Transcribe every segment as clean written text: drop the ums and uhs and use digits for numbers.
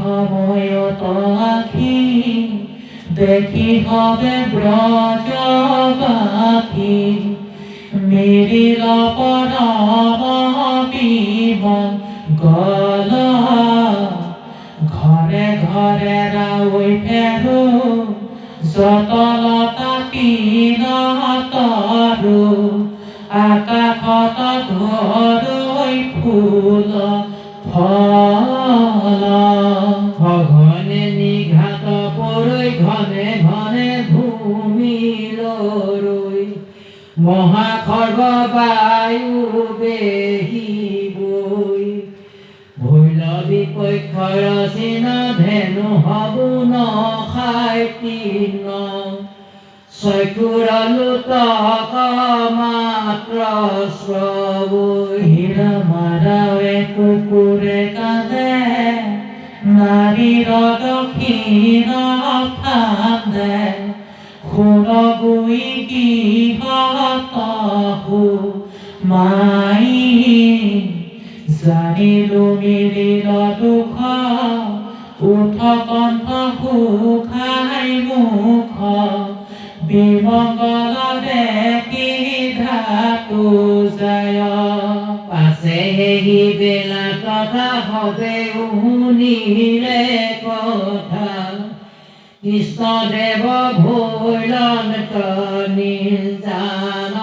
সময়ত আখি দেখি হবে ব্রজবাসী নিরিল পরমবিম গলা ঘরে ঘরে রাউই ফেরু যতলতা তরু আকাশত ধরৈ ফুল ফল ঘনে নিঘাত পৰৈ ঘনে ঘনে ভূমি লৰৈ মহাখৰ্গ বায়ু বেহি বৈ ভৈৰৱী পক্ষৰ চিন ধেনু হবু নখাই তিন চক্ষুৰ লোতক মাত্ৰ শ্ৰৱৈ মাৰাৱে কুকুৰে কান্দে নাৰীৰ দক্ষিণ ফান্দে খুনগুই গৃহতহু মাই জানিলো মিলিল দুখ উঠ কণ্ঠ সুখাই মুখ বিমংগল দেখি ধাতু যায় পাছে সেই বেলা কথা হবে শুনিলে কথা কৃষ্ণদেৱ ভৈলন্ত নিৰ্জান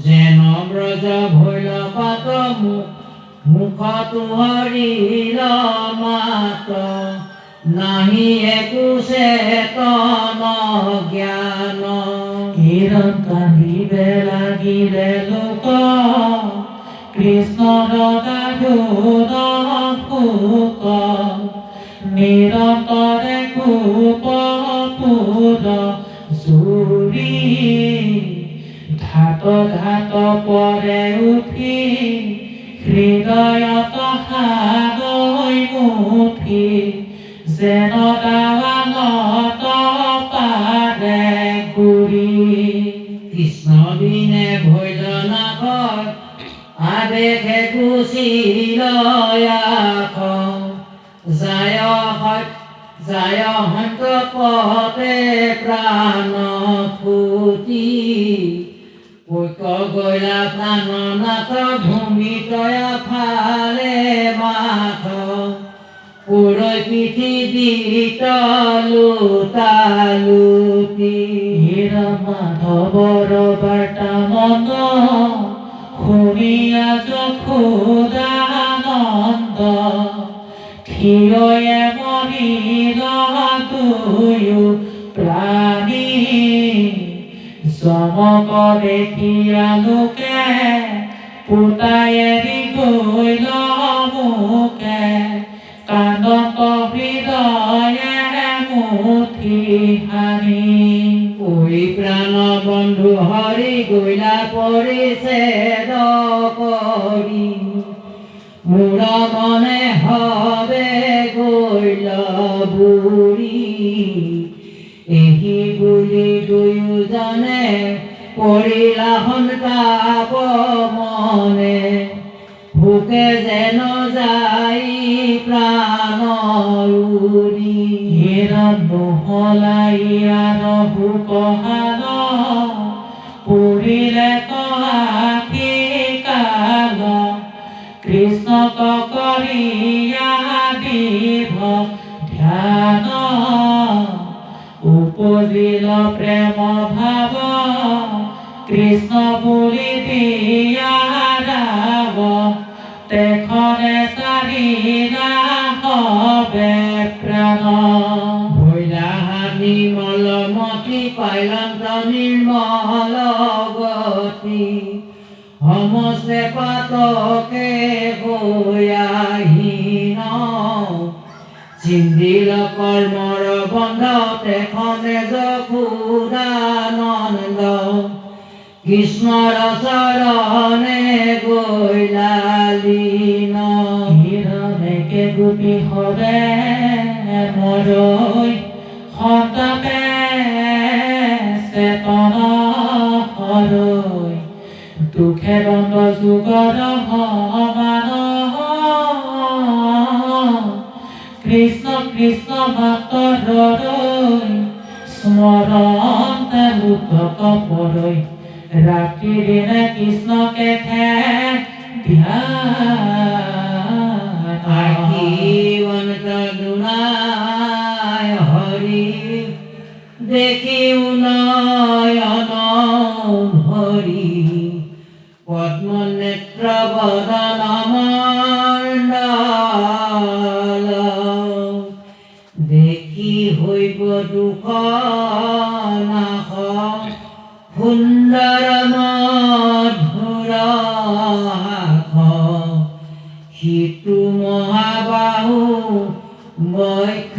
যেন ব্ৰজ ভৈল পাত মুখতো হৰিল মাত নাহি একো চেতন জ্ঞান হিৰণ কান্দিবে লাগিলে লোক কৃষ্ণৰ দাৰুণ শোক নিৰন্তৰে কুপপুৰ জুৰি ধাত ধাত পৰে উঠি হৃদয়ত হালৈ মুঠি যেন দাৱানত পাৰে গুৰি কৃষ্ণ বিনে ভৈলনাথ আবেশে গুচিল আখ যায় হন্ত পথে প্ৰাণ ফুটি পৈক গলা প্ৰাণনাথ ভূমিতয় ফালে মাথ পুৰৈ পৃথিৱীত লোটালুটি মাধৱৰ বাৰ্তা মন শুনিয়া যশোদানন্দ থিয়য়ে মৰিল দুয়ো প্ৰাণী যমক দেখিয়া লোকে পুতাই এৰি গল মুকে কান্দন্ত হৃদয়ে মুঠি হানি ঐ প্ৰাণ বন্ধু হৰি গলা পৰিছেদ কৰি মোৰ মনে হবে গৈল বুঢ়ী এহি বুলি দুয়োজনে পৰিলা সন্তাপ মনে ভোকে যেন যাই প্ৰাণ উৰি নহলাই আৰু ভোকহান পুৰিলে আখি কাল কৃষ্ণক কৰিয়া দীৰ্ঘ ধ্যান উপজিল প্ৰেম ভাৱ কৃষ্ণ বুলি দিয়া ৰাৱ তেখনে চাৰিলা হবে প্ৰাণ ভৈলা নিৰ্মল মতি পাইলন্ত নিৰ্মল গতি সমস্তে পাতকে বয়াহীন চিন্দিল কৰ্মৰ বন্ধ তেখনে যশোদানন্দ কৃষ্ণৰ চৰণে গৈলালীন হিৰণেকে গোপী হবে মৰৈ সন্তাপে চেতন হৰৈ দুখে দণ্ড যুগৰ সমান কৃষ্ণ কৃষ্ণ মাতৰ হৃদয় স্মৰণ তালুক কপৰৈ ৰাতি দিনে কৃষ্ণকে আখীবন্ত দুনাই হৰি দেখি উনয়ন ভৰি পদ্ম নেত্ৰ বদন মণ্ডল দেখি হৈব দুখ নাশ সুন্দৰ মধুৰ হাস সিটো মহাবাহু বক্ষ